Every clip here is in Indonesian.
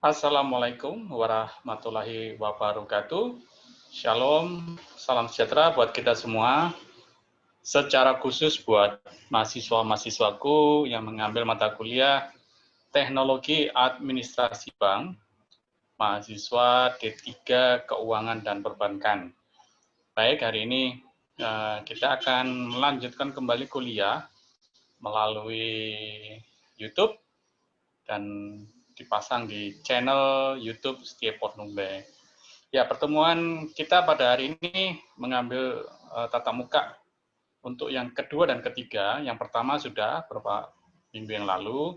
Assalamualaikum warahmatullahi wabarakatuh. Shalom, salam sejahtera buat kita semua. Secara khusus buat mahasiswa-mahasiswaku yang mengambil mata kuliah Teknologi Administrasi Bank, mahasiswa D3 Keuangan dan Perbankan. Baik, hari ini kita akan melanjutkan kembali kuliah melalui YouTube dan dipasang di channel YouTube Setia Pornumbe. Ya, pertemuan kita pada hari ini mengambil tatap muka untuk yang kedua dan ketiga. Yang pertama sudah beberapa minggu yang lalu.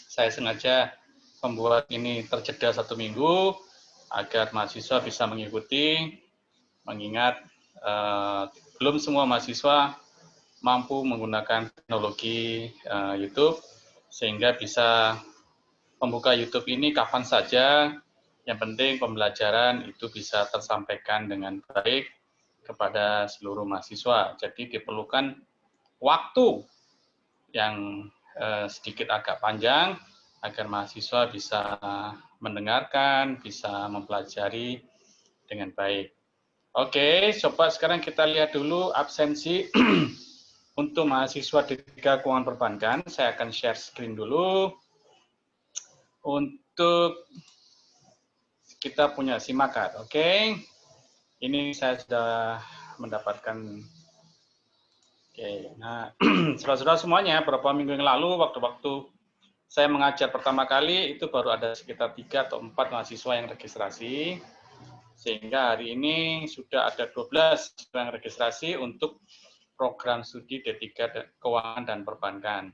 Saya sengaja membuat ini terjeda 1 minggu agar mahasiswa bisa mengikuti, mengingat belum semua mahasiswa mampu menggunakan teknologi YouTube, sehingga bisa membuka YouTube ini kapan saja. Yang penting pembelajaran itu bisa tersampaikan dengan baik kepada seluruh mahasiswa. Jadi diperlukan waktu yang sedikit agak panjang agar mahasiswa bisa mendengarkan, bisa mempelajari dengan baik. Oke, coba sekarang kita lihat dulu absensi untuk mahasiswa D3 Keuangan Perbankan. Saya akan share screen dulu. Untuk kita punya simakat, oke. Ini saya sudah mendapatkan. Oke, nah, saudara-saudara semuanya, beberapa minggu yang lalu, waktu-waktu saya mengajar pertama kali, itu baru ada sekitar 3 atau 4 mahasiswa yang registrasi. Sehingga hari ini sudah ada 12 yang registrasi untuk program studi D3 Keuangan dan Perbankan.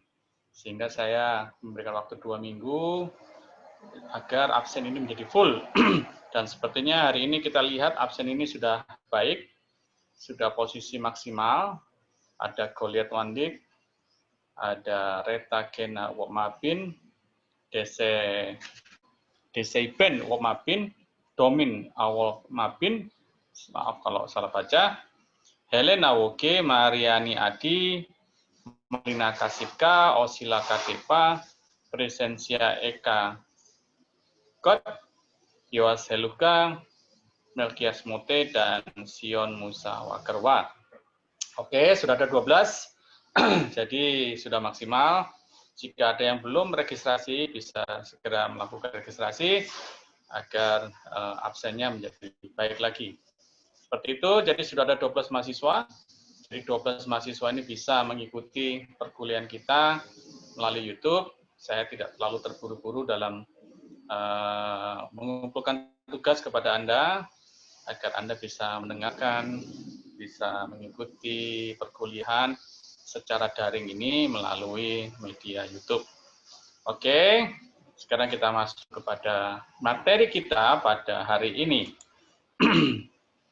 Sehingga saya memberikan waktu 2 minggu agar absen ini menjadi full. Dan sepertinya hari ini kita lihat absen ini sudah baik, sudah posisi maksimal. Ada Goliath Wandik, ada Reta Kena Wokmapin, Deseiben Wokmapin, Domin Awal Mapin, maaf kalau salah baca, Helena Woge, Mariani Adi, Marina Kasipka, Osila Katepa, Presensia Eka God, Yoas Heluka, Melkias Mote, dan Sion Musa Wakerwa. Oke, sudah ada 12, jadi sudah maksimal. Jika ada yang belum registrasi, bisa segera melakukan registrasi agar absennya menjadi baik lagi. Seperti itu, jadi sudah ada 12 mahasiswa. Jadi 12 mahasiswa ini bisa mengikuti perkuliahan kita melalui YouTube. Saya tidak terlalu terburu-buru dalam mengumpulkan tugas kepada Anda, agar Anda bisa mendengarkan, bisa mengikuti perkuliahan secara daring ini melalui media YouTube. Oke, sekarang kita masuk kepada materi kita pada hari ini.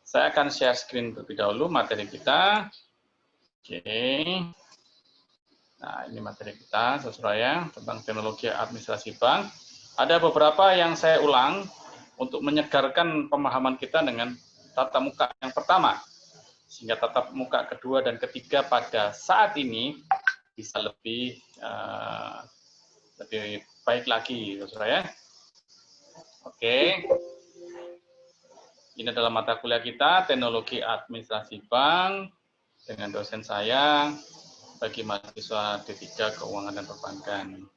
Saya akan share screen terlebih dahulu materi kita. Oke. Nah, ini materi kita, saudara, tentang teknologi administrasi bank. Ada beberapa yang saya ulang untuk menyegarkan pemahaman kita dengan tatap muka yang pertama, sehingga tatap muka kedua dan ketiga pada saat ini bisa lebih baik lagi, saudara. Oke. Ini adalah mata kuliah kita, Teknologi Administrasi Bank, dengan dosen saya bagi mahasiswa D3 Keuangan dan Perbankan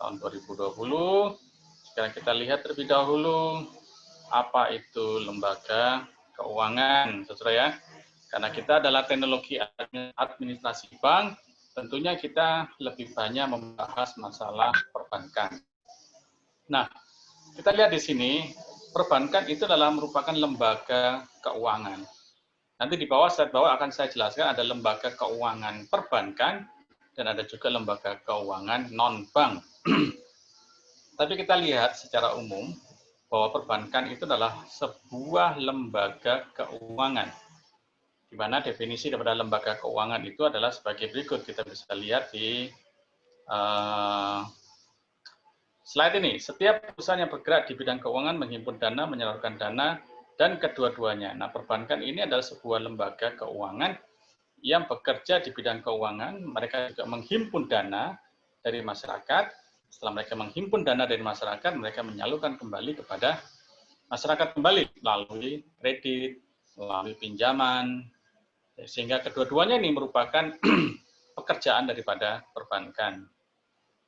tahun 2020. Sekarang kita lihat terlebih dahulu apa itu lembaga keuangan, saudara ya. Karena kita adalah teknologi administrasi bank, tentunya kita lebih banyak membahas masalah perbankan. Nah, kita lihat di sini, perbankan itu adalah merupakan lembaga keuangan. Nanti di bawah slide bawah akan saya jelaskan ada lembaga keuangan perbankan dan ada juga lembaga keuangan non-bank. Tapi kita lihat secara umum bahwa perbankan itu adalah sebuah lembaga keuangan. Di mana definisi daripada lembaga keuangan itu adalah sebagai berikut. Kita bisa lihat di slide ini. Setiap perusahaan yang bergerak di bidang keuangan menghimpun dana, menyalurkan dana, dan kedua-duanya. Nah, perbankan ini adalah sebuah lembaga keuangan yang bekerja di bidang keuangan. Mereka juga menghimpun dana dari masyarakat Setelah mereka menghimpun dana dari masyarakat, mereka menyalurkan kembali kepada masyarakat kembali melalui kredit, melalui pinjaman, sehingga kedua-duanya ini merupakan pekerjaan daripada perbankan.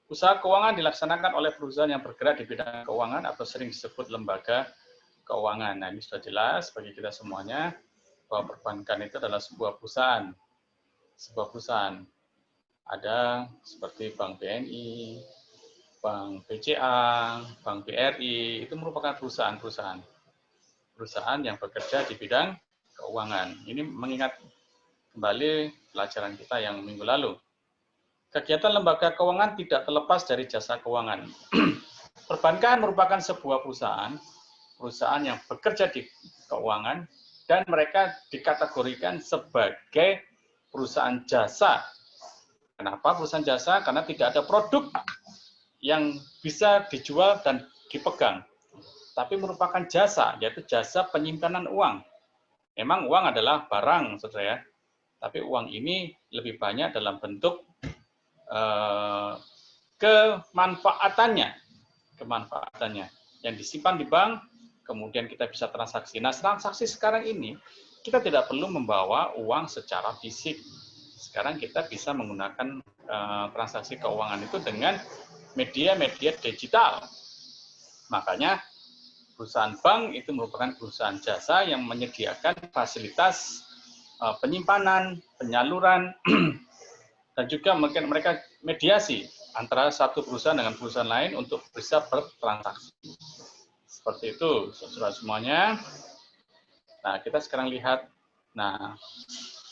Usaha keuangan dilaksanakan oleh perusahaan yang bergerak di bidang keuangan atau sering disebut lembaga keuangan. Nah, ini sudah jelas bagi kita semuanya bahwa perbankan itu adalah sebuah perusahaan. Sebuah perusahaan. Ada seperti Bank BNI, Bank BCA, Bank BRI, itu merupakan perusahaan-perusahaan. Perusahaan yang bekerja di bidang keuangan. Ini mengingat kembali pelajaran kita yang minggu lalu. Kegiatan lembaga keuangan tidak terlepas dari jasa keuangan. Perbankan merupakan sebuah perusahaan yang bekerja di keuangan, dan mereka dikategorikan sebagai perusahaan jasa. Kenapa perusahaan jasa? Karena tidak ada produk yang bisa dijual dan dipegang, tapi merupakan jasa, yaitu jasa penyimpanan uang. Memang uang adalah barang, saudara ya, tapi uang ini lebih banyak dalam bentuk kemanfaatannya yang disimpan di bank, kemudian kita bisa transaksi. Nah, transaksi sekarang ini kita tidak perlu membawa uang secara fisik. Sekarang kita bisa menggunakan transaksi keuangan itu dengan media-media digital. Makanya perusahaan bank itu merupakan perusahaan jasa yang menyediakan fasilitas penyimpanan, penyaluran, dan juga mungkin mereka mediasi antara satu perusahaan dengan perusahaan lain untuk bisa bertransaksi. Seperti itu, saudara semuanya. Nah, kita sekarang lihat. Nah,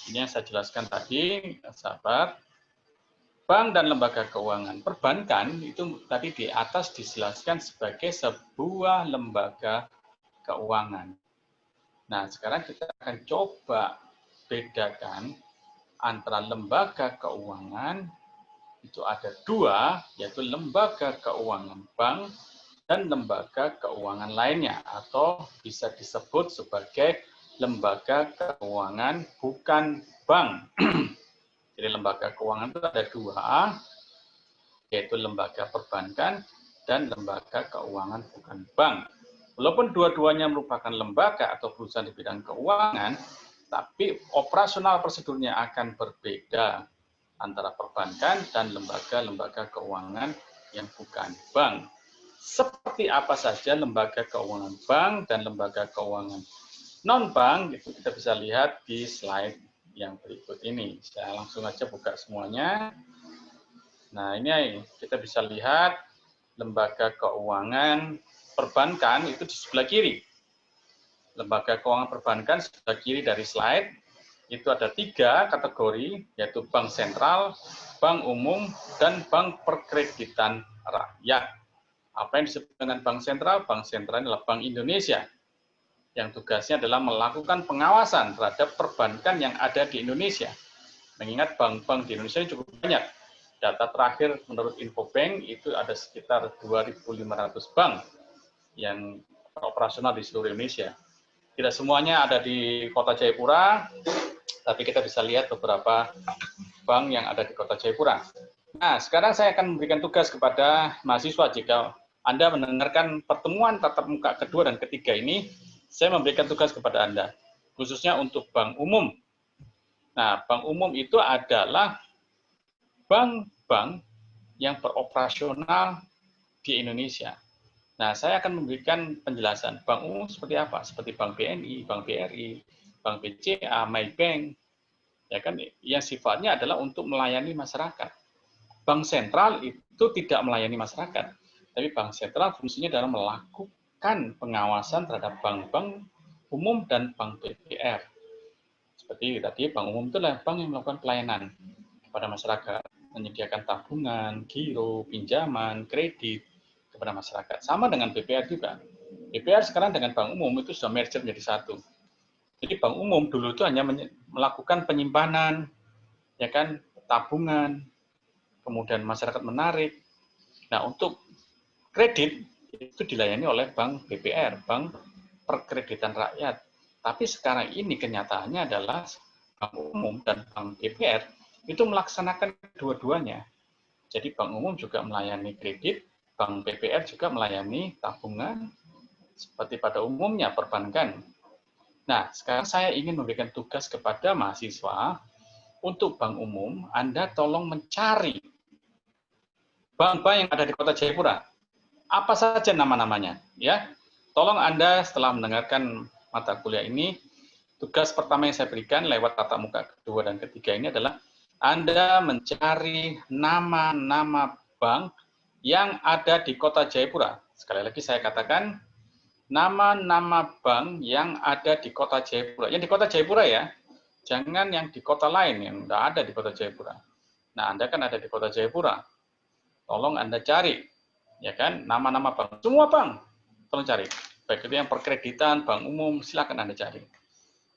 ini yang saya jelaskan tadi, sahabat. Bank dan lembaga keuangan. Perbankan itu tadi di atas dijelaskan sebagai sebuah lembaga keuangan. Nah, sekarang kita akan coba bedakan antara lembaga keuangan, itu ada dua, yaitu lembaga keuangan bank dan lembaga keuangan lainnya, atau bisa disebut sebagai lembaga keuangan bukan bank. Jadi lembaga keuangan itu ada dua, yaitu lembaga perbankan dan lembaga keuangan bukan bank. Walaupun dua-duanya merupakan lembaga atau perusahaan di bidang keuangan, tapi operasional prosedurnya akan berbeda antara perbankan dan lembaga-lembaga keuangan yang bukan bank. Seperti apa saja lembaga keuangan bank dan lembaga keuangan non-bank, itu kita bisa lihat di slide yang berikut ini. Saya langsung aja buka semuanya. Nah, ini kita bisa lihat lembaga keuangan perbankan itu di sebelah kiri. Lembaga keuangan perbankan sebelah kiri dari slide, itu ada 3 kategori, yaitu bank sentral, bank umum, dan bank perkreditan rakyat. Apa yang disebut dengan bank sentral? Bank sentral adalah Bank Indonesia, yang tugasnya adalah melakukan pengawasan terhadap perbankan yang ada di Indonesia. Mengingat bank-bank di Indonesia cukup banyak. Data terakhir menurut Infobank itu ada sekitar 2.500 bank yang operasional di seluruh Indonesia. Tidak semuanya ada di Kota Jayapura, tapi kita bisa lihat beberapa bank yang ada di Kota Jayapura. Nah, sekarang saya akan memberikan tugas kepada mahasiswa. Jika Anda mendengarkan pertemuan tatap muka kedua dan ketiga ini, saya memberikan tugas kepada Anda, khususnya untuk bank umum. Nah, bank umum itu adalah bank-bank yang beroperasional di Indonesia. Nah, saya akan memberikan penjelasan bank umum seperti apa, seperti Bank BNI, Bank BRI, Bank BCA, Maybank, ya kan, yang sifatnya adalah untuk melayani masyarakat. Bank sentral itu tidak melayani masyarakat, tapi bank sentral fungsinya adalah melakukan pengawasan terhadap bank-bank umum dan bank BPR. Seperti tadi, bank umum itu adalah bank yang melakukan pelayanan kepada masyarakat, menyediakan tabungan, giro, pinjaman, kredit kepada masyarakat. Sama dengan BPR juga. BPR sekarang dengan bank umum itu sudah merger menjadi satu. Jadi bank umum dulu itu hanya melakukan penyimpanan, ya kan, tabungan, kemudian masyarakat menarik. Nah, untuk kredit itu dilayani oleh bank BPR, Bank Perkreditan Rakyat. Tapi sekarang ini kenyataannya adalah bank umum dan bank BPR itu melaksanakan dua-duanya. Jadi bank umum juga melayani kredit, bank BPR juga melayani tabungan seperti pada umumnya perbankan. Nah, sekarang saya ingin memberikan tugas kepada mahasiswa untuk bank umum, Anda tolong mencari bank-bank yang ada di Kota Jayapura. Apa saja nama-namanya, ya. Tolong Anda setelah mendengarkan mata kuliah ini, tugas pertama yang saya berikan lewat tatap muka kedua dan ketiga ini adalah Anda mencari nama-nama bank yang ada di Kota Jayapura. Sekali lagi saya katakan, nama-nama bank yang ada di Kota Jayapura. Yang di Kota Jayapura ya, jangan yang di kota lain yang tidak ada di Kota Jayapura. Nah, Anda kan ada di Kota Jayapura. Tolong Anda cari, ya kan, nama-nama bank. Semua bank, tolong cari. Baik itu yang perkreditan, bank umum, silakan Anda cari.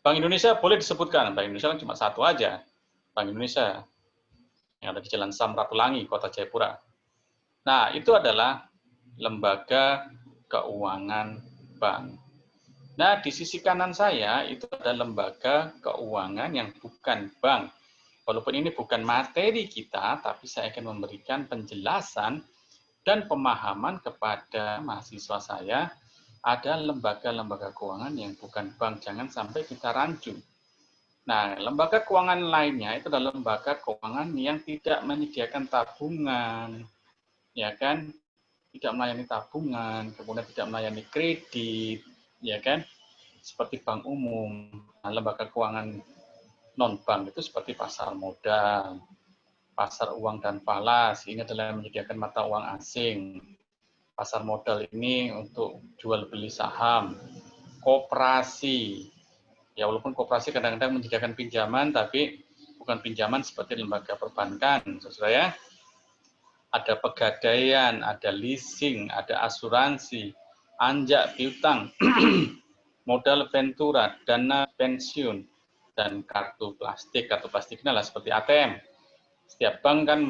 Bank Indonesia boleh disebutkan, Bank Indonesia kan cuma satu aja. Bank Indonesia yang ada di Jalan Samratulangi, Kota Jayapura. Nah, itu adalah lembaga keuangan bank. Nah, di sisi kanan saya itu ada lembaga keuangan yang bukan bank. Walaupun ini bukan materi kita, tapi saya akan memberikan penjelasan dan pemahaman kepada mahasiswa saya ada lembaga-lembaga keuangan yang bukan bank. Jangan sampai kita rancu. Nah, lembaga keuangan lainnya itu adalah lembaga keuangan yang tidak menyediakan tabungan, ya kan? Tidak melayani tabungan, kemudian tidak melayani kredit, ya kan? Seperti bank umum. Nah, lembaga keuangan non-bank itu seperti pasar modal, pasar uang dan falas, ini adalah yang menyediakan mata uang asing. Pasar modal ini untuk jual beli saham, koperasi. Ya walaupun koperasi kadang-kadang menyediakan pinjaman, tapi bukan pinjaman seperti lembaga perbankan, saudara ya. Ada pegadaian, ada leasing, ada asuransi, anjak piutang, modal ventura, dana pensiun, dan kartu plastik. Kartu plastik ini adalah seperti ATM. Setiap bank kan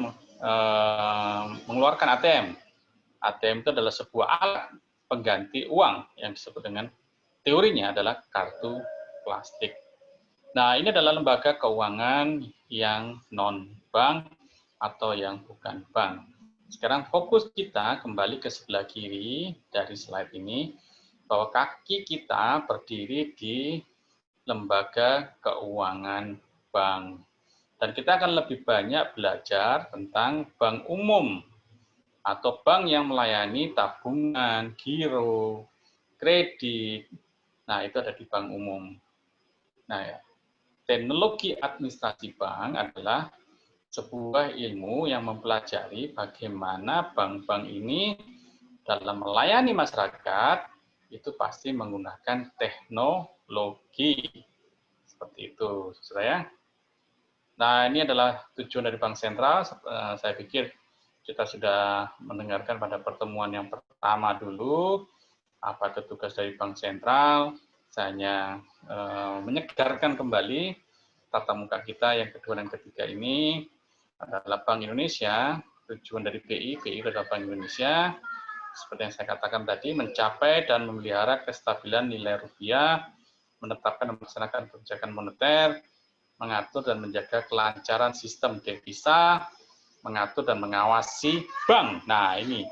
mengeluarkan ATM. ATM itu adalah sebuah alat pengganti uang yang disebut dengan teorinya adalah kartu plastik. Nah, ini adalah lembaga keuangan yang non-bank atau yang bukan bank. Sekarang fokus kita kembali ke sebelah kiri dari slide ini, bahwa kaki kita berdiri di lembaga keuangan bank. Dan kita akan lebih banyak belajar tentang bank umum atau bank yang melayani tabungan, giro, kredit. Nah, itu ada di bank umum. Nah, ya. Teknologi administrasi bank adalah sebuah ilmu yang mempelajari bagaimana bank-bank ini dalam melayani masyarakat itu pasti menggunakan teknologi. Seperti itu, saudara ya. Nah, ini adalah tujuan dari Bank Sentral. Saya pikir kita sudah mendengarkan pada pertemuan yang pertama dulu, apa itu tugas dari Bank Sentral. Saya hanya menyegarkan kembali tatap muka kita yang kedua dan ketiga ini adalah Bank Indonesia. Tujuan dari BI adalah Bank Indonesia. Seperti yang saya katakan tadi, mencapai dan memelihara kestabilan nilai rupiah, menetapkan dan melaksanakan kebijakan moneter, mengatur dan menjaga kelancaran sistem devisa, mengatur dan mengawasi bank. Nah, ini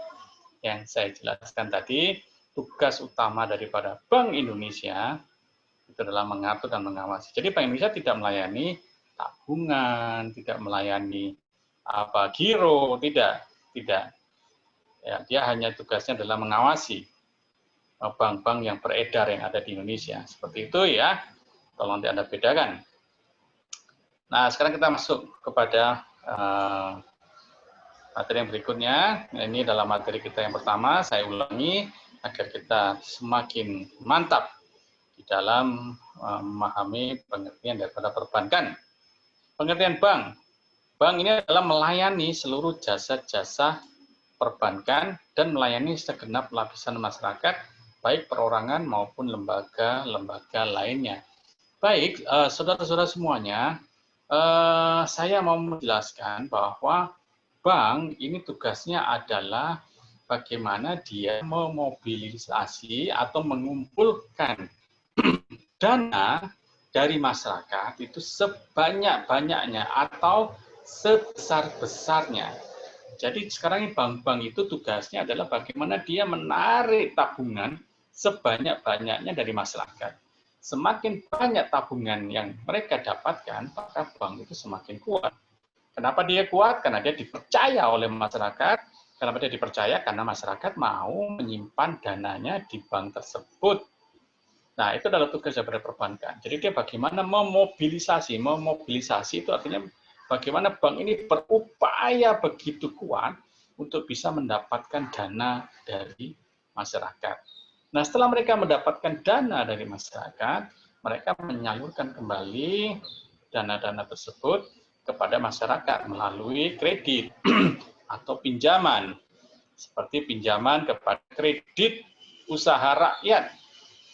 yang saya jelaskan tadi, tugas utama daripada Bank Indonesia itu adalah mengatur dan mengawasi. Jadi Bank Indonesia tidak melayani tabungan, tidak melayani giro, tidak. Ya, dia hanya tugasnya adalah mengawasi bank-bank yang beredar yang ada di Indonesia. Seperti itu ya. Tolong Anda bedakan. Nah, sekarang kita masuk kepada materi yang berikutnya. Ini adalah materi kita yang pertama. Saya ulangi agar kita semakin mantap di dalam memahami pengertian daripada perbankan. Pengertian bank. Bank ini adalah melayani seluruh jasa-jasa perbankan dan melayani segenap lapisan masyarakat, baik perorangan maupun lembaga-lembaga lainnya. Baik, saudara-saudara semuanya, saya mau menjelaskan bahwa bank ini tugasnya adalah bagaimana dia memobilisasi atau mengumpulkan dana dari masyarakat itu sebanyak-banyaknya atau sebesar-besarnya. Jadi sekarang ini bank-bank itu tugasnya adalah bagaimana dia menarik tabungan sebanyak-banyaknya dari masyarakat. Semakin banyak tabungan yang mereka dapatkan, maka bank itu semakin kuat. Kenapa dia kuat? Karena dia dipercaya oleh masyarakat. Kenapa dia dipercaya? Karena masyarakat mau menyimpan dananya di bank tersebut. Nah, itu adalah tugas dari perbankan. Jadi dia bagaimana memobilisasi. Memobilisasi itu artinya bagaimana bank ini berupaya begitu kuat untuk bisa mendapatkan dana dari masyarakat. Nah, setelah mereka mendapatkan dana dari masyarakat, mereka menyalurkan kembali dana-dana tersebut kepada masyarakat melalui kredit atau pinjaman. Seperti pinjaman kepada kredit usaha rakyat,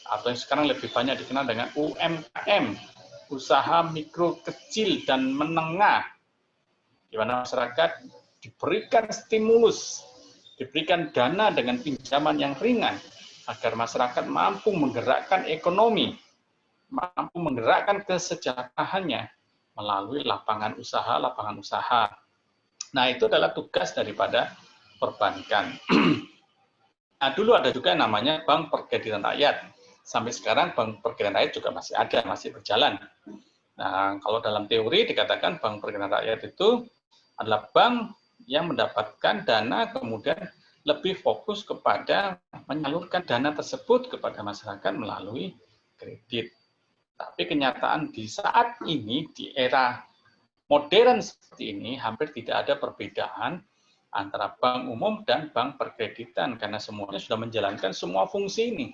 atau yang sekarang lebih banyak dikenal dengan UMKM, usaha mikro kecil dan menengah, di mana masyarakat diberikan stimulus, diberikan dana dengan pinjaman yang ringan, agar masyarakat mampu menggerakkan ekonomi, mampu menggerakkan kesejahteraan melalui lapangan usaha. Nah, itu adalah tugas daripada perbankan. Nah, dulu ada juga yang namanya Bank Perkreditan Rakyat. Sampai sekarang Bank Perkreditan Rakyat juga masih ada, masih berjalan. Nah, kalau dalam teori dikatakan Bank Perkreditan Rakyat itu adalah bank yang mendapatkan dana kemudian lebih fokus kepada menyalurkan dana tersebut kepada masyarakat melalui kredit. Tapi kenyataan di saat ini, di era modern seperti ini, hampir tidak ada perbedaan antara bank umum dan bank perkreditan, karena semuanya sudah menjalankan semua fungsi ini.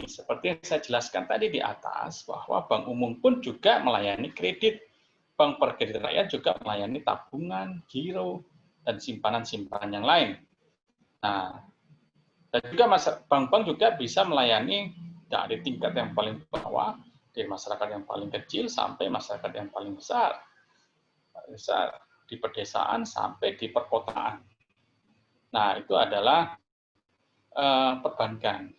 Seperti yang saya jelaskan tadi di atas, bahwa bank umum pun juga melayani kredit, bank perkreditan rakyat juga melayani tabungan, giro, dan simpanan-simpanan yang lain. Nah, dan juga bank-bank juga bisa melayani dari tingkat yang paling bawah, dari masyarakat yang paling kecil sampai masyarakat yang paling besar. Di pedesaan sampai di perkotaan. Nah, itu adalah perbankan.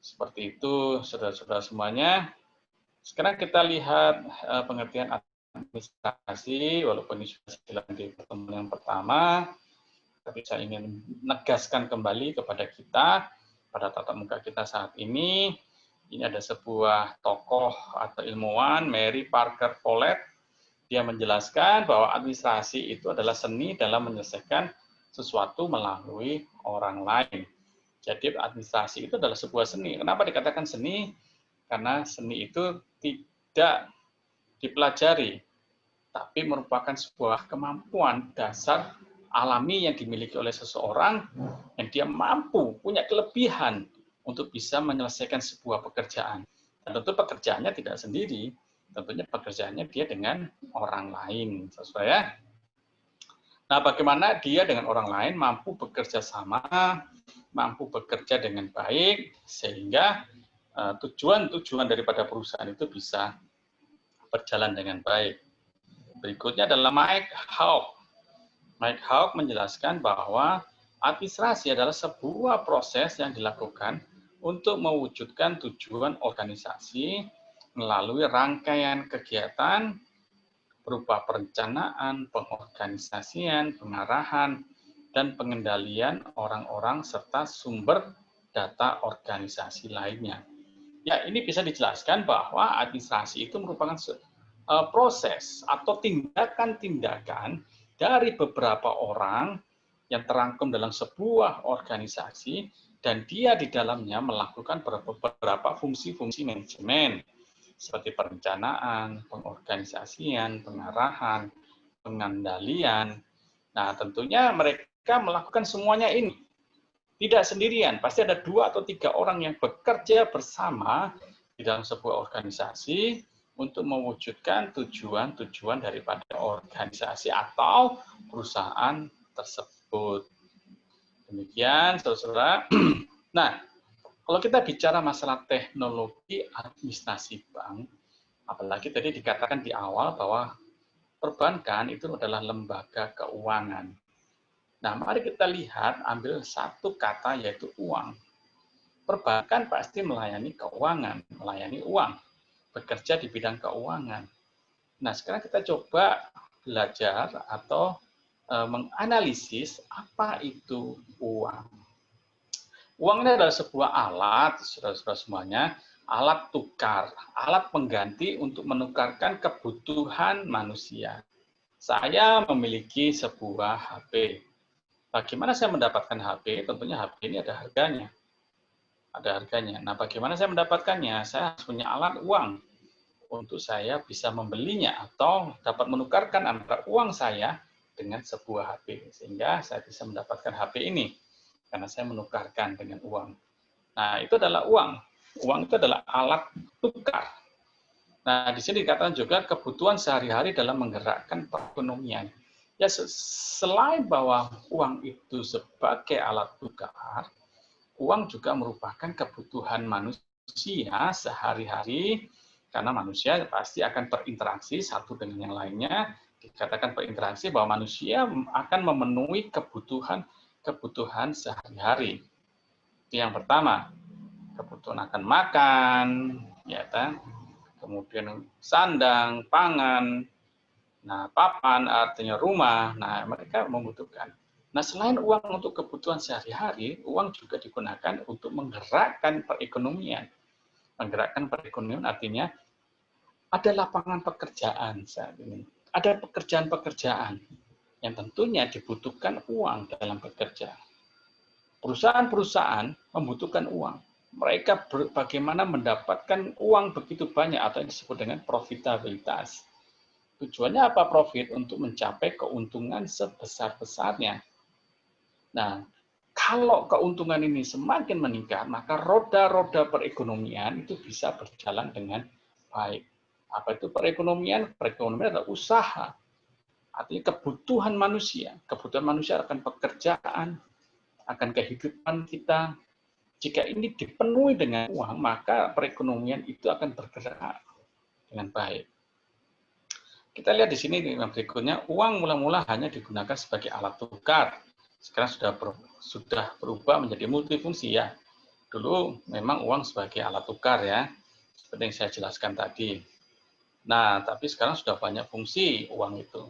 Seperti itu, saudara-saudara semuanya. Sekarang kita lihat pengertian administrasi, walaupun ini sudah dijelaskan di pertemuan yang pertama, tapi saya ingin menegaskan kembali kepada kita, pada tatap muka kita saat ini ada sebuah tokoh atau ilmuwan, Mary Parker Follett. Dia menjelaskan bahwa administrasi itu adalah seni dalam menyelesaikan sesuatu melalui orang lain. Jadi administrasi itu adalah sebuah seni. Kenapa dikatakan seni? Karena seni itu tidak dipelajari, tapi merupakan sebuah kemampuan dasar alami yang dimiliki oleh seseorang yang dia mampu, punya kelebihan untuk bisa menyelesaikan sebuah pekerjaan. Dan tentu pekerjaannya tidak sendiri, tentunya pekerjaannya dia dengan orang lain. Sesuai ya? Nah, bagaimana dia dengan orang lain mampu bekerja sama, mampu bekerja dengan baik, sehingga tujuan-tujuan daripada perusahaan itu bisa berjalan dengan baik. Berikutnya adalah Mike Hawke. Mike Hawke menjelaskan bahwa administrasi adalah sebuah proses yang dilakukan untuk mewujudkan tujuan organisasi melalui rangkaian kegiatan berupa perencanaan, pengorganisasian, pengarahan, dan pengendalian orang-orang serta sumber data organisasi lainnya. Ya, ini bisa dijelaskan bahwa administrasi itu merupakan proses atau tindakan-tindakan dari beberapa orang yang terangkum dalam sebuah organisasi dan dia di dalamnya melakukan beberapa fungsi-fungsi manajemen seperti perencanaan, pengorganisasian, pengarahan, pengendalian. Nah, tentunya mereka melakukan semuanya ini. Tidak sendirian, pasti ada 2 atau 3 orang yang bekerja bersama di dalam sebuah organisasi untuk mewujudkan tujuan-tujuan daripada organisasi atau perusahaan tersebut. Demikian, saudara-saudara. Nah, kalau kita bicara masalah teknologi administrasi bank, apalagi tadi dikatakan di awal bahwa perbankan itu adalah lembaga keuangan. Nah, mari kita lihat, ambil satu kata yaitu uang. Perbankan pasti melayani keuangan, melayani uang, bekerja di bidang keuangan. Nah, sekarang kita coba belajar atau menganalisis apa itu uang. Uang ini adalah sebuah alat, saudara-saudara semuanya, alat tukar, alat pengganti untuk menukarkan kebutuhan manusia. Saya memiliki sebuah HP. Bagaimana saya mendapatkan HP? Tentunya HP ini ada harganya. Ada harganya. Nah, bagaimana saya mendapatkannya? Saya harus punya alat uang untuk saya bisa membelinya atau dapat menukarkan antara uang saya dengan sebuah HP. Sehingga saya bisa mendapatkan HP ini. Karena saya menukarkan dengan uang. Nah, itu adalah uang. Uang itu adalah alat tukar. Nah, di sini dikatakan juga kebutuhan sehari-hari dalam menggerakkan perekonomian. Ya, selain bahwa uang itu sebagai alat tukar, uang juga merupakan kebutuhan manusia sehari-hari, karena manusia pasti akan berinteraksi satu dengan yang lainnya. Dikatakan berinteraksi bahwa manusia akan memenuhi kebutuhan sehari-hari. Itu yang pertama, kebutuhan akan makan, ya kan? Kemudian sandang, pangan, nah papan artinya rumah, nah mereka membutuhkan. Nah selain uang untuk kebutuhan sehari-hari, uang juga digunakan untuk menggerakkan perekonomian. Menggerakkan perekonomian artinya ada lapangan pekerjaan saat ini, ada pekerjaan-pekerjaan yang tentunya dibutuhkan uang dalam bekerja. Perusahaan-perusahaan membutuhkan uang. Mereka bagaimana mendapatkan uang begitu banyak atau yang disebut dengan profitabilitas. Tujuannya apa profit? Untuk mencapai keuntungan sebesar-besarnya. Nah, kalau keuntungan ini semakin meningkat, maka roda-roda perekonomian itu bisa berjalan dengan baik. Apa itu perekonomian? Perekonomian adalah usaha. Artinya kebutuhan manusia. Kebutuhan manusia akan pekerjaan, akan kehidupan kita. Jika ini dipenuhi dengan uang, maka perekonomian itu akan bergerak dengan baik. Kita lihat di sini berikutnya, uang mula-mula hanya digunakan sebagai alat tukar. Sekarang sudah berubah menjadi multifungsi ya. Dulu memang uang sebagai alat tukar ya, seperti yang saya jelaskan tadi. Nah, tapi sekarang sudah banyak fungsi uang itu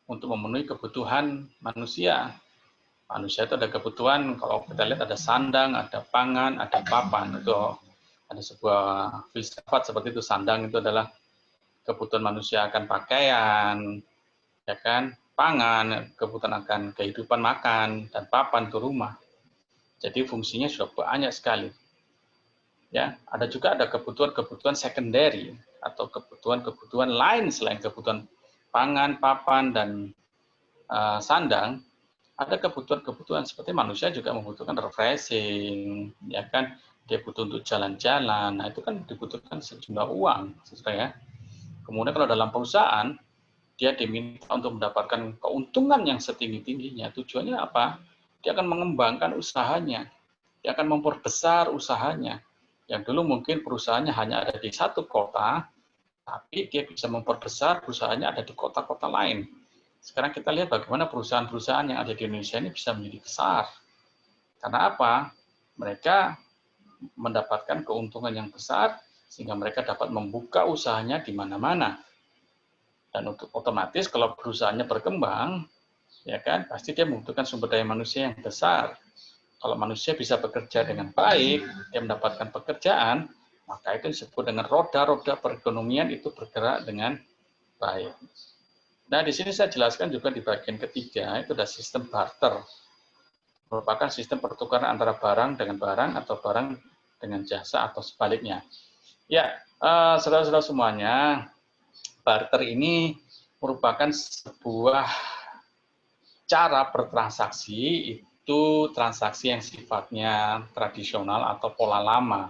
untuk memenuhi kebutuhan manusia. Manusia itu ada kebutuhan, kalau kita lihat ada sandang, ada pangan, ada papan. Itu ada sebuah filsafat seperti itu. Sandang itu adalah kebutuhan manusia akan pakaian, ya kan, pangan, kebutuhan akan kehidupan makan, dan papan itu rumah. Jadi fungsinya sudah banyak sekali. Ya, ada juga ada kebutuhan-kebutuhan secondary atau kebutuhan-kebutuhan lain selain kebutuhan pangan, papan, dan sandang. Ada kebutuhan-kebutuhan seperti manusia juga membutuhkan refreshing, ya kan, dia butuh untuk jalan-jalan. Nah, itu kan dibutuhkan sejumlah uang, ya. Kemudian kalau dalam perusahaan, dia diminta untuk mendapatkan keuntungan yang setinggi-tingginya. Tujuannya apa? Dia akan mengembangkan usahanya. Dia akan memperbesar usahanya. Yang dulu mungkin perusahaannya hanya ada di satu kota, tapi dia bisa memperbesar perusahaannya ada di kota-kota lain. Sekarang kita lihat bagaimana perusahaan-perusahaan yang ada di Indonesia ini bisa menjadi besar. Karena apa? Mereka mendapatkan keuntungan yang besar, sehingga mereka dapat membuka usahanya di mana-mana. Dan untuk otomatis kalau perusahaannya berkembang, ya kan, pasti dia membutuhkan sumber daya manusia yang besar. Kalau manusia bisa bekerja dengan baik, dia mendapatkan pekerjaan, maka itu disebut dengan roda-roda perekonomian itu bergerak dengan baik. Nah, di sini saya jelaskan juga di bagian ketiga, itu ada sistem barter. Merupakan sistem pertukaran antara barang dengan barang atau barang dengan jasa atau sebaliknya. Ya, saudara-saudara semuanya, barter ini merupakan sebuah cara bertransaksi, itu transaksi yang sifatnya tradisional atau pola lama.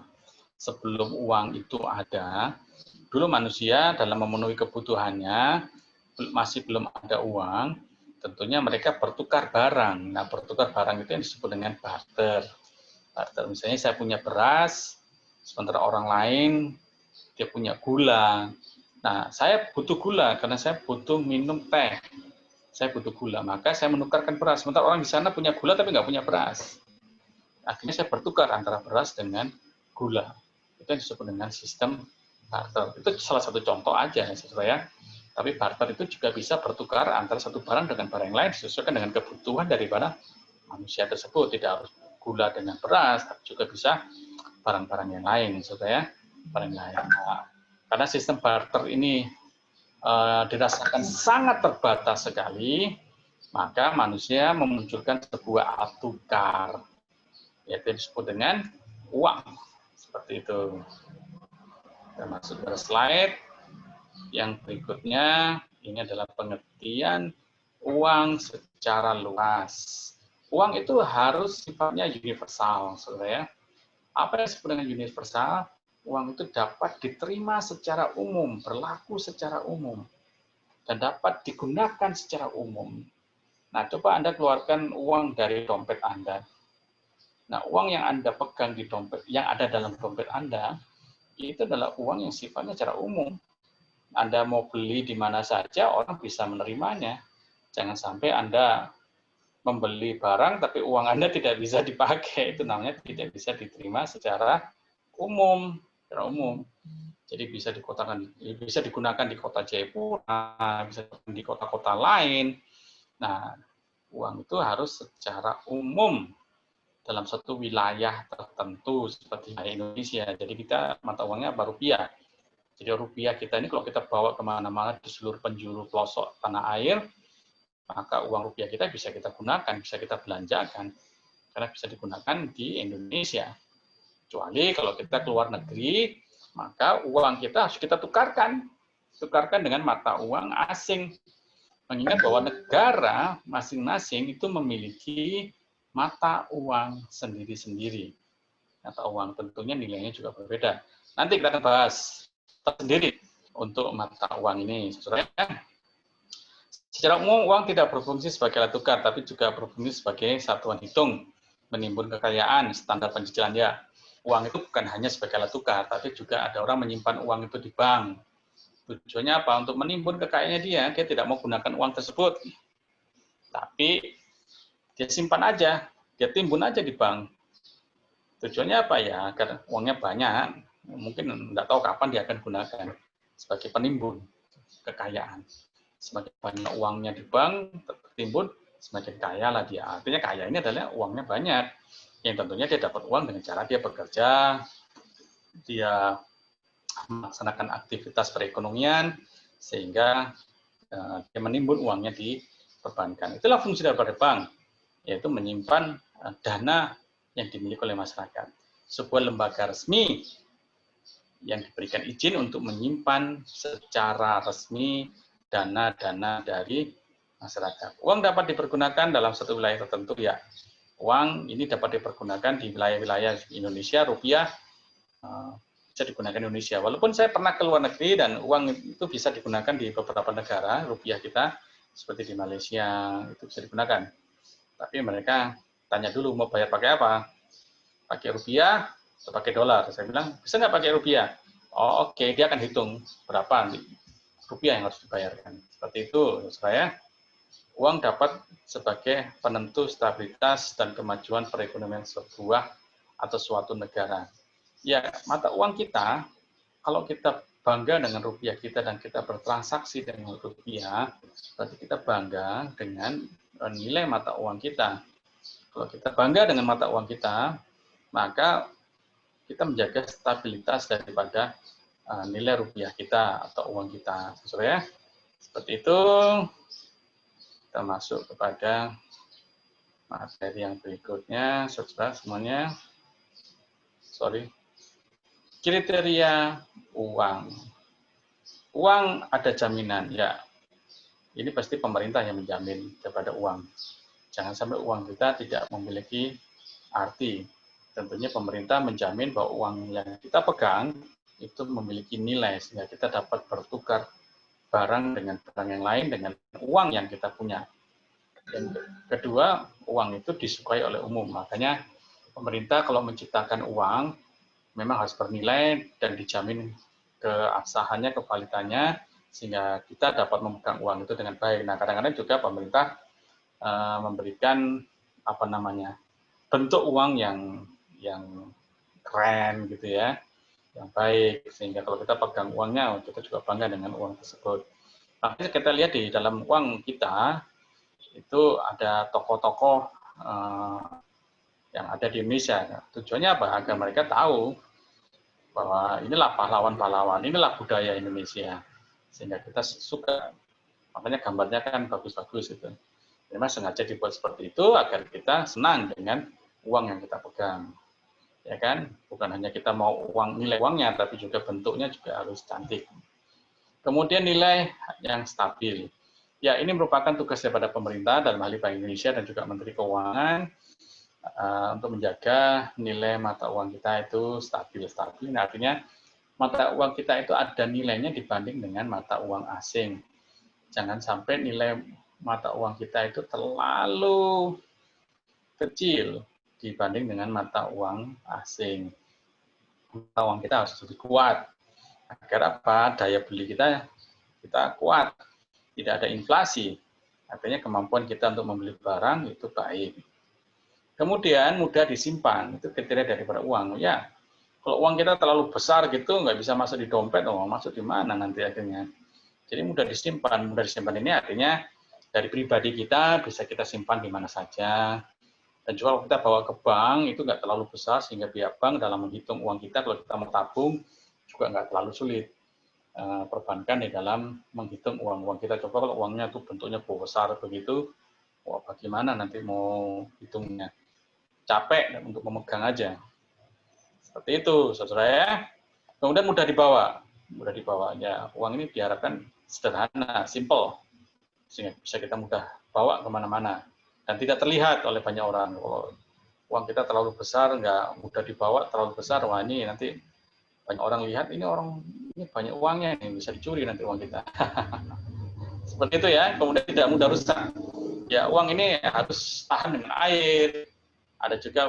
Sebelum uang itu ada, dulu manusia dalam memenuhi kebutuhannya, masih belum ada uang, tentunya mereka bertukar barang. Nah, bertukar barang itu yang disebut dengan barter. Barter, misalnya saya punya beras, sementara orang lain dia punya gula. Nah, saya butuh gula karena saya butuh minum teh. Saya butuh gula, maka saya menukarkan beras. Sementara orang di sana punya gula tapi nggak punya beras. Akhirnya saya bertukar antara beras dengan gula. Itu yang disebut dengan sistem barter. Itu salah satu contoh aja, saudara ya. Tapi barter itu juga bisa bertukar antara satu barang dengan barang yang lain disesuaikan dengan kebutuhan daripada manusia tersebut. Tidak harus gula dengan beras, tapi juga bisa barang-barang yang lain, saudara. Barang lain. Nah, karena sistem barter ini dirasakan sangat terbatas sekali, maka manusia memunculkan sebuah alat tukar, yaitu disebut dengan uang. Seperti itu. Kita masuk ke slide yang berikutnya. Ini adalah pengertian uang secara luas. Uang itu harus sifatnya universal, saudara ya. Apa yang disebut dengan universal? Uang itu dapat diterima secara umum, berlaku secara umum, dan dapat digunakan secara umum. Nah, coba Anda keluarkan uang dari dompet Anda. Nah, uang yang Anda pegang di dompet, yang ada dalam dompet Anda, itu adalah uang yang sifatnya secara umum. Anda mau beli di mana saja, orang bisa menerimanya. Jangan sampai Anda membeli barang, tapi uang Anda tidak bisa dipakai. Itu namanya tidak bisa diterima secara umum. Secara umum. Jadi bisa digunakan di kota Jayapura, bisa di kota-kota lain. Nah, uang itu harus secara umum dalam satu wilayah tertentu seperti Indonesia. Jadi kita mata uangnya rupiah. Jadi rupiah kita ini kalau kita bawa kemana-mana di seluruh penjuru pelosok tanah air, maka uang rupiah kita bisa kita gunakan, bisa kita belanjakan, karena bisa digunakan di Indonesia. Kecuali kalau kita keluar negeri, maka uang kita harus kita tukarkan dengan mata uang asing. Mengingat bahwa negara masing-masing itu memiliki mata uang sendiri-sendiri. Mata uang tentunya nilainya juga berbeda. Nanti kita akan bahas tersendiri untuk mata uang ini. Secara umum, uang tidak berfungsi sebagai alat tukar, tapi juga berfungsi sebagai satuan hitung, menimbun kekayaan, standar pencicilan dia. Uang itu bukan hanya sebagai alat tukar, tapi juga ada orang menyimpan uang itu di bank. Tujuannya apa? Untuk menimbun kekayaannya dia tidak mau gunakan uang tersebut. Tapi dia simpan aja, dia timbun aja di bank. Tujuannya apa ya? Karena uangnya banyak, mungkin tidak tahu kapan dia akan gunakan sebagai penimbun kekayaan. Semakin banyak uangnya di bank tertimbun, semakin kaya lah dia. Artinya kaya ini adalah uangnya banyak. Yang tentunya dia dapat uang dengan cara dia bekerja, dia melaksanakan aktivitas perekonomian, sehingga dia menimbun uangnya di perbankan. Itulah fungsi daripada bank, yaitu menyimpan dana yang dimiliki oleh masyarakat. Sebuah lembaga resmi yang diberikan izin untuk menyimpan secara resmi dana-dana dari masyarakat. Uang dapat dipergunakan dalam satu wilayah tertentu, ya. Uang ini dapat dipergunakan di wilayah-wilayah Indonesia, rupiah bisa digunakan di Indonesia. Walaupun saya pernah ke luar negeri dan uang itu bisa digunakan di beberapa negara, rupiah kita, seperti di Malaysia, itu bisa digunakan. Tapi mereka tanya dulu mau bayar pakai apa? Pakai rupiah atau pakai dolar? Saya bilang, bisa nggak pakai rupiah? Oh, oke, dia akan hitung berapa rupiah yang harus dibayarkan. Seperti itu, saya. Uang dapat sebagai penentu stabilitas dan kemajuan perekonomian sebuah atau suatu negara. Ya, mata uang kita, kalau kita bangga dengan rupiah kita dan kita bertransaksi dengan rupiah, berarti kita bangga dengan nilai mata uang kita. Kalau kita bangga dengan mata uang kita, maka kita menjaga stabilitas daripada nilai rupiah kita atau uang kita. Saudara ya, seperti itu. Kita masuk kepada materi yang berikutnya, saudara semuanya. Kriteria uang. Uang ada jaminan, ya. Ini pasti pemerintah yang menjamin daripada uang. Jangan sampai uang kita tidak memiliki arti. Tentunya pemerintah menjamin bahwa uang yang kita pegang itu memiliki nilai, sehingga kita dapat bertukar barang dengan barang yang lain dengan uang yang kita punya. Dan kedua, uang itu disukai oleh umum. Makanya pemerintah kalau menciptakan uang memang harus bernilai dan dijamin keabsahannya, kevalitannya, sehingga kita dapat memegang uang itu dengan baik. Nah, kadang-kadang juga pemerintah memberikan bentuk uang yang keren gitu ya, yang baik, sehingga kalau kita pegang uangnya kita juga bangga dengan uang tersebut. Tapi kita lihat di dalam uang kita, itu ada tokoh-tokoh yang ada di Indonesia. Tujuannya apa? Agar mereka tahu bahwa inilah pahlawan-pahlawan, inilah budaya Indonesia. Sehingga kita suka. Makanya gambarnya kan bagus-bagus itu. Memang sengaja dibuat seperti itu agar kita senang dengan uang yang kita pegang. Ya kan? Bukan hanya kita mau uang, nilai uangnya, tapi juga bentuknya juga harus cantik. Kemudian nilai yang stabil. Ya, ini merupakan tugas daripada pemerintah dalam hal Bank Indonesia dan juga Menteri Keuangan untuk menjaga nilai mata uang kita itu stabil. Stabil artinya mata uang kita itu ada nilainya dibanding dengan mata uang asing. Jangan sampai nilai mata uang kita itu terlalu kecil dibanding dengan mata uang asing. Mata uang kita harus lebih kuat. Agar apa? Daya beli kita kuat. Tidak ada inflasi. Artinya kemampuan kita untuk membeli barang itu baik. Kemudian mudah disimpan. Itu kriteria daripada uang. Ya, kalau uang kita terlalu besar gitu, nggak bisa masuk di dompet, masuk di mana nanti akhirnya. Jadi mudah disimpan. Mudah disimpan ini artinya dari pribadi kita bisa kita simpan di mana saja. Dan juga kalau kita bawa ke bank itu nggak terlalu besar sehingga pihak bank dalam menghitung uang kita kalau kita mau tabung juga nggak terlalu sulit. Perbankan di dalam menghitung uang kita. Coba kalau uangnya tuh bentuknya besar begitu, wah bagaimana nanti mau hitungnya? Capek untuk memegang aja. Seperti itu, saudara ya. Kemudian mudah dibawa. Mudah dibawa. Ya, uang ini diharapkan sederhana, simple. Sehingga bisa kita mudah bawa kemana-mana. Dan tidak terlihat oleh banyak orang. Kalau uang kita terlalu besar, nggak mudah dibawa, terlalu besar, wah ini nanti banyak orang lihat, ini banyak uangnya, ini bisa dicuri nanti uang kita. Seperti itu ya, kemudian tidak mudah rusak. Ya, uang ini harus tahan dengan air. Ada juga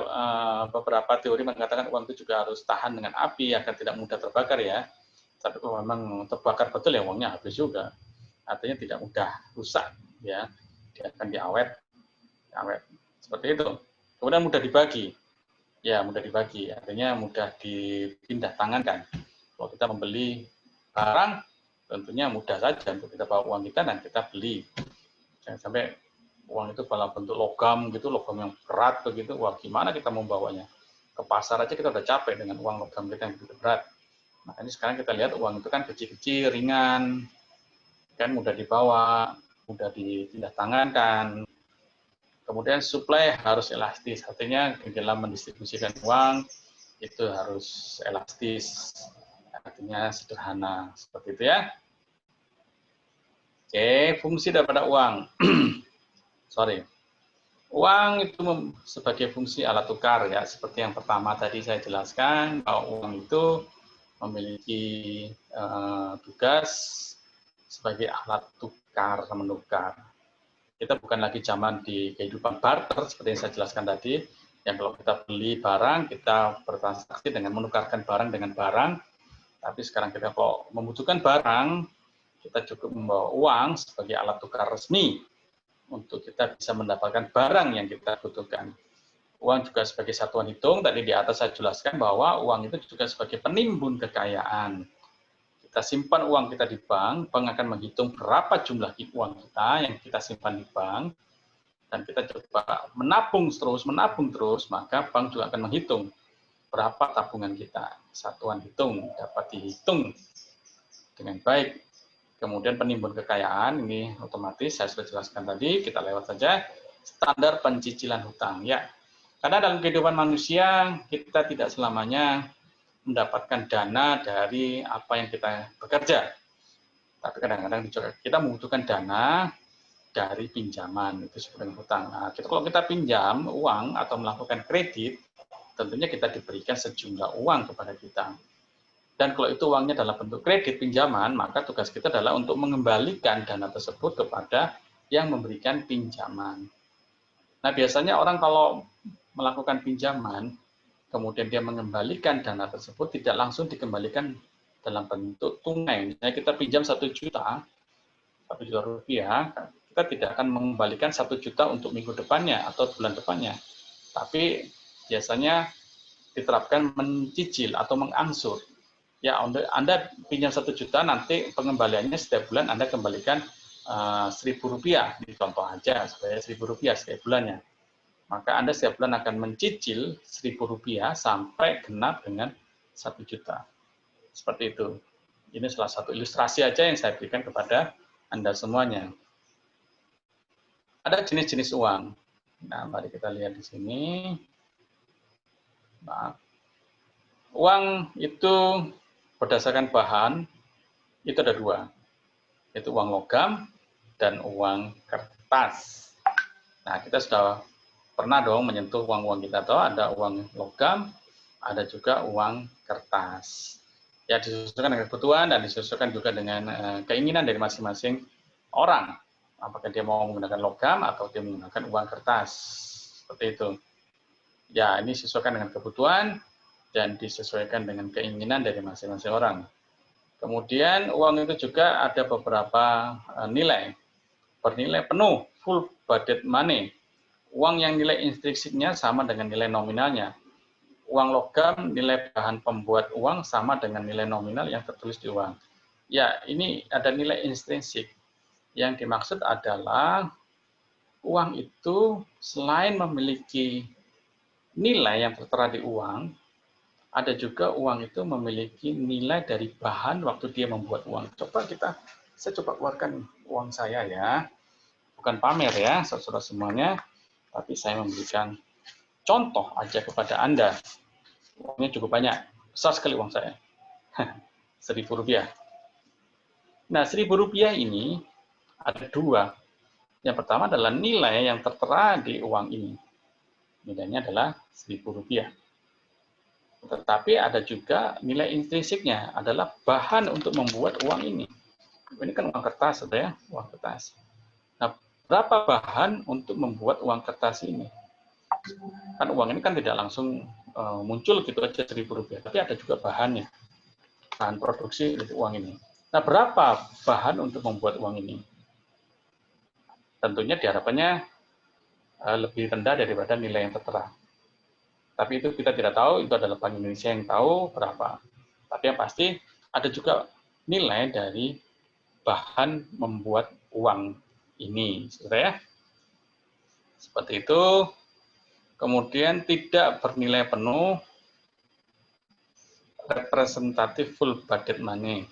beberapa teori mengatakan uang itu juga harus tahan dengan api agar tidak mudah terbakar ya. Tapi kalau memang terbakar betul ya uangnya habis juga. Artinya tidak mudah rusak ya. Dia akan diawet. Seperti itu. Kemudian mudah dibagi. Ya, mudah dibagi. Artinya mudah dipindah tangankan. Kalau kita membeli barang, tentunya mudah saja untuk kita bawa uang kita dan kita beli. Jangan sampai uang itu dalam bentuk logam gitu, logam yang berat begitu, wah gimana kita membawanya? Ke pasar aja kita udah capek dengan uang logam kita yang begitu berat. Makanya sekarang kita lihat uang itu kan kecil-kecil, ringan, kan mudah dibawa, mudah dipindah tangankan. Kemudian supply harus elastis, artinya di dalam mendistribusikan uang itu harus elastis, artinya sederhana, seperti itu ya. Oke, fungsi daripada uang. Uang itu sebagai fungsi alat tukar ya, seperti yang pertama tadi saya jelaskan bahwa uang itu memiliki tugas sebagai alat tukar menukar. Kita bukan lagi zaman di kehidupan barter seperti yang saya jelaskan tadi, yang kalau kita beli barang kita bertransaksi dengan menukarkan barang dengan barang. Tapi sekarang kita kalau membutuhkan barang, kita cukup membawa uang sebagai alat tukar resmi untuk kita bisa mendapatkan barang yang kita butuhkan. Uang juga sebagai satuan hitung, tadi di atas saya jelaskan bahwa uang itu juga sebagai penimbun kekayaan. Kita simpan uang kita di bank, bank akan menghitung berapa jumlah uang kita yang kita simpan di bank, dan kita coba menabung terus, maka bank juga akan menghitung berapa tabungan kita. Satuan hitung dapat dihitung dengan baik. Kemudian penimbun kekayaan, ini otomatis saya sudah jelaskan tadi, kita lewat saja, standar pencicilan hutang. Ya, karena dalam kehidupan manusia, kita tidak selamanya mendapatkan dana dari apa yang kita bekerja. Tapi kadang-kadang kita membutuhkan dana dari pinjaman, itu sebenarnya hutang. Nah, kalau kita pinjam uang atau melakukan kredit, tentunya kita diberikan sejumlah uang kepada kita. Dan kalau itu uangnya dalam bentuk kredit pinjaman, maka tugas kita adalah untuk mengembalikan dana tersebut kepada yang memberikan pinjaman. Nah, biasanya orang kalau melakukan pinjaman, kemudian dia mengembalikan dana tersebut tidak langsung dikembalikan dalam bentuk tunai. Misalnya kita pinjam 1 juta rupiah, kita tidak akan mengembalikan 1 juta untuk minggu depannya atau bulan depannya. Tapi biasanya diterapkan mencicil atau mengangsur. Ya, Anda pinjam 1 juta, nanti pengembaliannya setiap bulan Anda kembalikan Rp1.000. Ini contoh aja, supaya Rp1.000 setiap bulannya. Maka Anda setiap bulan akan mencicil Rp1.000 sampai genap dengan 1 juta. Seperti itu. Ini salah satu ilustrasi aja yang saya berikan kepada Anda semuanya. Ada jenis-jenis uang. Nah, mari kita lihat di sini. Nah, uang itu berdasarkan bahan, itu ada 2. Yaitu uang logam dan uang kertas. Nah, kita sudah pernah dong menyentuh uang-uang kita tahu, ada uang logam, ada juga uang kertas. Ya, disesuaikan dengan kebutuhan dan disesuaikan juga dengan keinginan dari masing-masing orang. Apakah dia mau menggunakan logam atau dia menggunakan uang kertas. Seperti itu. Ya, ini disesuaikan dengan kebutuhan dan disesuaikan dengan keinginan dari masing-masing orang. Kemudian uang itu juga ada beberapa nilai. Bernilai penuh, full budget money. Uang yang nilai intrinsiknya sama dengan nilai nominalnya. Uang logam, nilai bahan pembuat uang sama dengan nilai nominal yang tertulis di uang. Ya, ini ada nilai intrinsik. Yang dimaksud adalah uang itu selain memiliki nilai yang tertera di uang, ada juga uang itu memiliki nilai dari bahan waktu dia membuat uang. Saya coba keluarkan uang saya ya. Bukan pamer ya, saudara semuanya, tapi saya memberikan contoh aja kepada Anda. Uangnya cukup banyak, besar sekali uang saya. Rp1.000. Nah, Rp1.000 ini ada 2. Yang pertama adalah nilai yang tertera di uang ini. Nilainya adalah Rp1.000. Tetapi ada juga nilai intrinsiknya, adalah bahan untuk membuat uang ini. Ini kan uang kertas, ya, uang kertas. Nah, berapa bahan untuk membuat uang kertas ini? Kan uang ini kan tidak langsung muncul gitu aja Rp1.000, tapi ada juga bahannya, bahan produksi dari uang ini. Nah, berapa bahan untuk membuat uang ini? Tentunya diharapkannya lebih rendah daripada nilai yang tertera. Tapi itu kita tidak tahu, itu adalah Bank Indonesia yang tahu berapa. Tapi yang pasti ada juga nilai dari bahan membuat uang ini, saudara ya. Seperti itu. Kemudian tidak bernilai penuh, representatif full budget money.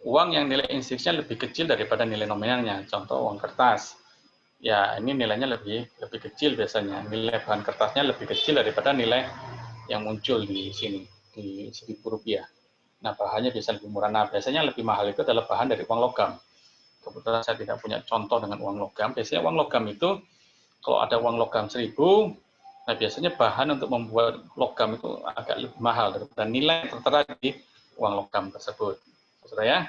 Uang yang nilai intrinsiknya lebih kecil daripada nilai nominalnya. Contoh uang kertas. Ya, ini nilainya lebih kecil biasanya. Nilai bahan kertasnya lebih kecil daripada nilai yang muncul di sini, di Rp1.000. Nah, bahannya bisa lebih murah. Nah, biasanya lebih mahal itu adalah bahan dari uang logam. Kebetulan saya tidak punya contoh dengan uang logam. Biasanya uang logam itu, kalau ada uang logam 1.000, nah biasanya bahan untuk membuat logam itu agak lebih mahal daripada nilai yang tertera di uang logam tersebut. Saudara ya.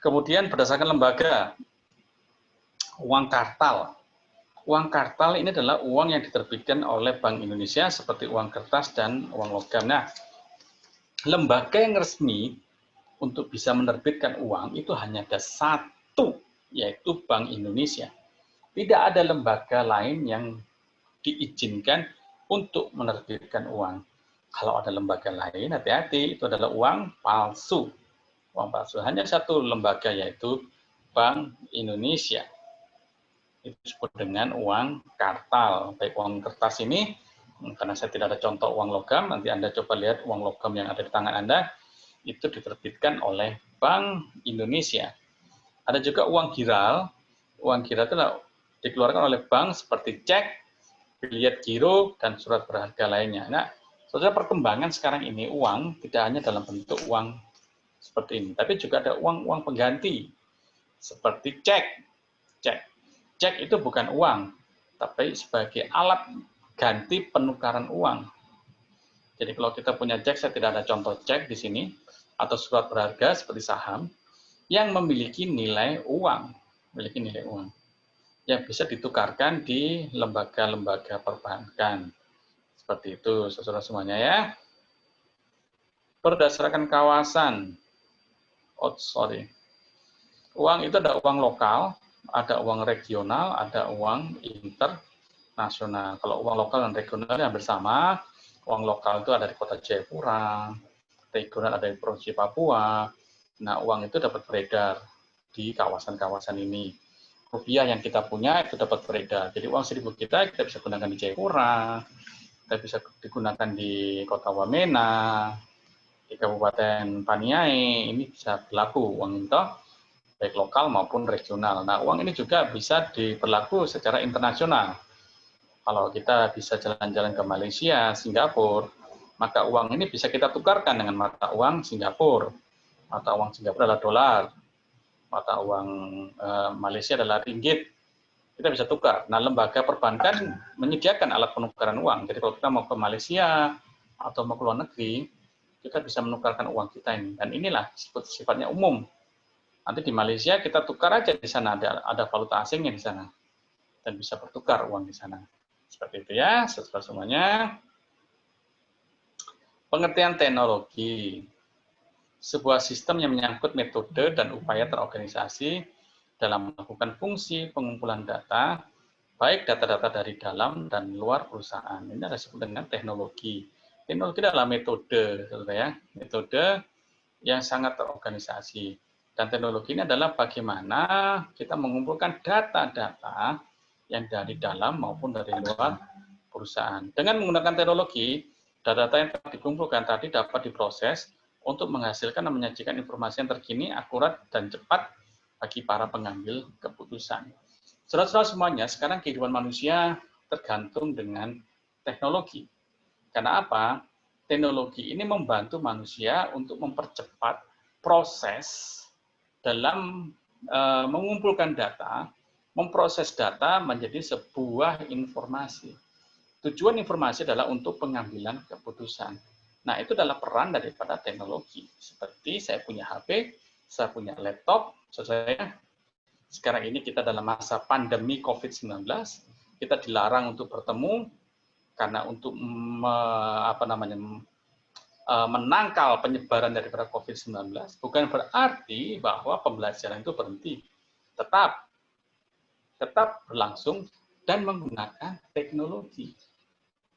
Kemudian berdasarkan lembaga, uang kartal. Uang kartal ini adalah uang yang diterbitkan oleh Bank Indonesia seperti uang kertas dan uang logam. Nah, lembaga yang resmi untuk bisa menerbitkan uang itu hanya ada 1, yaitu Bank Indonesia. Tidak ada lembaga lain yang diizinkan untuk menerbitkan uang. Kalau ada lembaga lain, hati-hati, itu adalah uang palsu. Uang palsu. Hanya 1 lembaga, yaitu Bank Indonesia. Itu disebut dengan uang kartal. Baik uang kertas ini, karena saya tidak ada contoh uang logam, nanti Anda coba lihat uang logam yang ada di tangan Anda, itu diterbitkan oleh Bank Indonesia. Ada juga uang giral. Uang giral itu dikeluarkan oleh bank seperti cek, bilet giro, dan surat berharga lainnya. Nah, saudara, perkembangan sekarang ini uang tidak hanya dalam bentuk uang seperti ini, tapi juga ada uang pengganti seperti cek. Cek itu bukan uang, tapi sebagai alat ganti penukaran uang. Jadi kalau kita punya cek, saya tidak ada contoh cek di sini, atau surat berharga seperti saham, yang memiliki nilai uang, yang bisa ditukarkan di lembaga-lembaga perbankan. Seperti itu, saudara semuanya ya. Berdasarkan kawasan, uang itu ada uang lokal, ada uang regional, ada uang internasional. Kalau uang lokal dan regional yang bersama, uang lokal itu ada di kota Jayapura, regional, ada di Provinsi Papua. Nah, uang itu dapat beredar di kawasan-kawasan ini. Rupiah yang kita punya itu dapat beredar. Jadi uang 1.000 kita bisa gunakan di Jayapura, kita bisa digunakan di Kota Wamena, di Kabupaten Paniai, ini bisa berlaku uang itu, baik lokal maupun regional. Nah, uang ini juga bisa diberlaku secara internasional. Kalau kita bisa jalan-jalan ke Malaysia, Singapura, maka uang ini bisa kita tukarkan dengan mata uang Singapura. Mata uang Singapura adalah dolar, mata uang Malaysia adalah ringgit. Kita bisa tukar. Nah, lembaga perbankan menyediakan alat penukaran uang. Jadi kalau kita mau ke Malaysia atau mau ke luar negeri, kita bisa menukarkan uang kita ini. Dan inilah sifatnya umum. Nanti di Malaysia kita tukar aja di sana, ada valuta asingnya di sana. Dan bisa bertukar uang di sana. Seperti itu ya, saudara semuanya. Pengertian teknologi. Sebuah sistem yang menyangkut metode dan upaya terorganisasi dalam melakukan fungsi pengumpulan data, baik data-data dari dalam dan luar perusahaan. Ini adalah disebut dengan teknologi. Teknologi adalah metode, saudara ya. Metode yang sangat terorganisasi. Dan teknologi ini adalah bagaimana kita mengumpulkan data-data yang dari dalam maupun dari luar perusahaan. Dengan menggunakan teknologi, data-data yang telah dikumpulkan tadi dapat diproses untuk menghasilkan dan menyajikan informasi yang terkini, akurat, dan cepat bagi para pengambil keputusan. Saudara-saudara semuanya, sekarang kehidupan manusia tergantung dengan teknologi. Karena apa? Teknologi ini membantu manusia untuk mempercepat proses dalam mengumpulkan data, memproses data menjadi sebuah informasi. Tujuan informasi adalah untuk pengambilan keputusan. Nah, itu adalah peran daripada teknologi. Seperti saya punya HP, saya punya laptop, saya sekarang ini kita dalam masa pandemi COVID-19, kita dilarang untuk bertemu karena untuk menangkal penyebaran daripada COVID-19, bukan berarti bahwa pembelajaran itu berhenti. Tetap berlangsung dan menggunakan teknologi.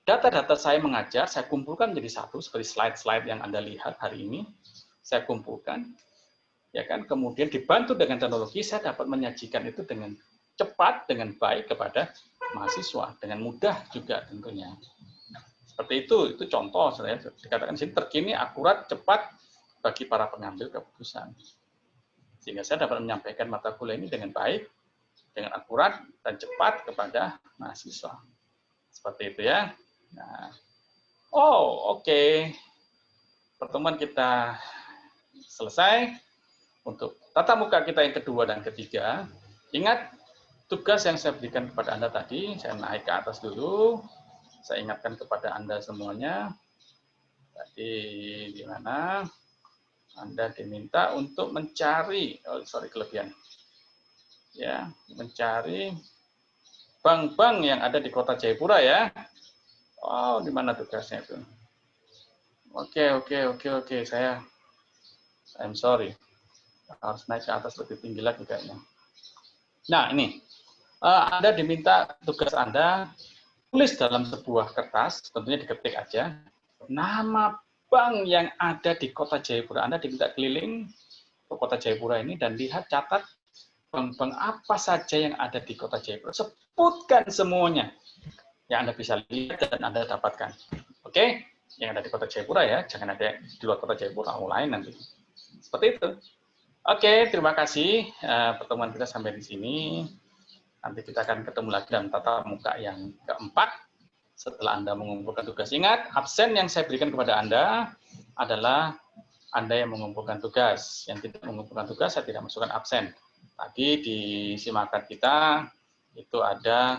Data-data saya mengajar, saya kumpulkan menjadi satu, seperti slide-slide yang Anda lihat hari ini, saya kumpulkan, ya kan, kemudian dibantu dengan teknologi, saya dapat menyajikan itu dengan cepat, dengan baik kepada mahasiswa, dengan mudah juga tentunya. Seperti itu contoh, saya dikatakan sini terkini, akurat, cepat bagi para pengambil keputusan. Sehingga saya dapat menyampaikan mata kuliah ini dengan baik, dengan akurat dan cepat kepada mahasiswa. Seperti itu ya. Nah, oke. Pertemuan kita selesai. Untuk tatap muka kita yang kedua dan ketiga, ingat tugas yang saya berikan kepada Anda tadi, saya naik ke atas dulu. Saya ingatkan kepada Anda semuanya, tadi di mana Anda diminta untuk mencari, kelebihan, ya, mencari bank-bank yang ada di Kota Jayapura ya. Di mana tugasnya itu? Oke, I'm sorry, harus naik ke atas lebih tinggi lagi kayaknya. Nah ini, Anda diminta tugas Anda tulis dalam sebuah kertas, tentunya diketik aja, nama bank yang ada di Kota Jayapura. Anda diminta keliling ke Kota Jayapura ini dan lihat, catat bank-bank apa saja yang ada di Kota Jayapura. Sebutkan semuanya yang Anda bisa lihat dan Anda dapatkan. Oke? Yang ada di Kota Jayapura ya, jangan ada di luar Kota Jayapura, lain nanti. Seperti itu. Oke, terima kasih. Pertemuan kita sampai di sini. Nanti kita akan ketemu lagi dalam tatap muka yang keempat. Setelah Anda mengumpulkan tugas, ingat, absen yang saya berikan kepada Anda adalah Anda yang mengumpulkan tugas. Yang tidak mengumpulkan tugas, saya tidak masukkan absen. Tadi di simakan kita, itu ada,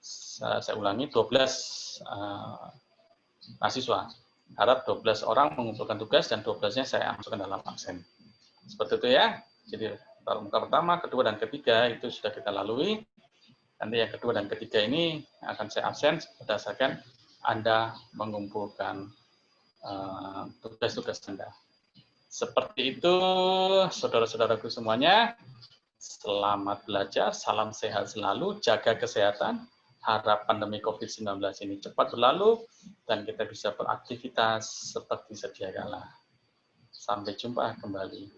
saya ulangi, 12 mahasiswa. Harap 12 orang mengumpulkan tugas dan 12-nya saya masukkan dalam absen. Seperti itu ya. Jadi tatap muka pertama, kedua, dan ketiga itu sudah kita lalui. Nanti yang kedua dan ketiga ini akan saya absen berdasarkan Anda mengumpulkan tugas-tugas Anda. Seperti itu, saudara-saudaraku semuanya. Selamat belajar, salam sehat selalu, jaga kesehatan, harap pandemi COVID-19 ini cepat berlalu dan kita bisa beraktivitas seperti sedia kala. Sampai jumpa kembali.